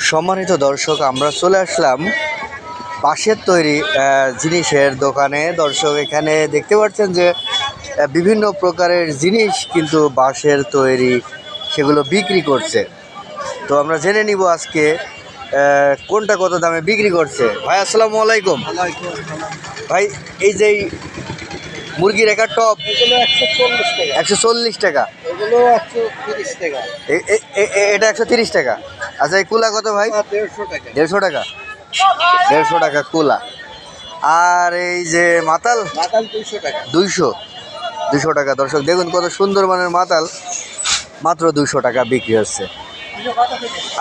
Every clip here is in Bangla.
সম্মানিত দর্শক, আমরা চলে আসলাম বাঁশের তৈরি জিনিসের দোকানে। দর্শক, এখানে দেখতে পাচ্ছেন যে বিভিন্ন প্রকারের জিনিস কিন্তু বাঁশের তৈরি, সেগুলো বিক্রি করছে। তো আমরা জেনে নিব আজকে কোনটা কত দামে বিক্রি করছে। ভাই আসসালামু আলাইকুম। ভাই, এই যে মুরগির একটা টপ, এগুলো 140 টাকা, 140 টাকা, এগুলো 130 টাকা, এটা 130 টাকা। আচ্ছা, এই কুলা কত ভাই? 150 টাকা, 150 টাকা, 150 টাকা কুলা। আর এই যে মাতাল, মাতাল 200 টাকা, 200 টাকা। দর্শক দেখুন কত সুন্দর মানের মাতাল, মাত্র 200 টাকা বিক্রি হচ্ছে।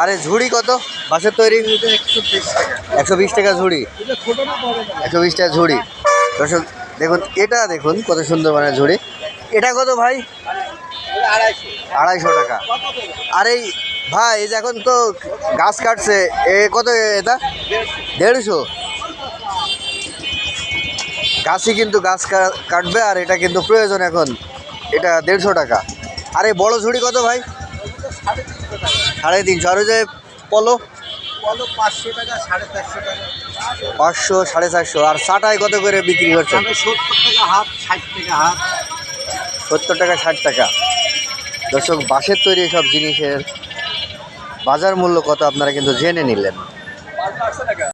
আরে ঝুড়ি কত বাঁশের তৈরি? এটা 120 টাকা, 120 টাকা ঝুড়ি, এটা ছোট না বড় না? 120 টাকা ঝুড়ি। দর্শক দেখুন, এটা দেখুন কত সুন্দর মানের ঝুড়ি। এটা কত ভাই? এটা 250, 250 টাকা। আর এই ভাই, এই যে এখন তো গাছ কাটছে, এ কত এটা? 150। গাছই কিন্তু গাছ কাটবে, আর এটা কিন্তু প্রয়োজন এখন। এটা 150 টাকা। আর এই বড় ঝুড়ি কত ভাই? 350। আর ওই যে পলো? বলো 500 টাকা, 450 টাকা, 500, 450। আর চাটাই কত করে বিক্রি করছেন? 70 টাকা হাফ, 60 টাকা হাফ। 70 টাকা, 60 টাকা। দর্শক, বাঁশের তৈরি সব জিনিসের বাজার মূল্য কত আপনারা কিন্তু জেনে নিলেন।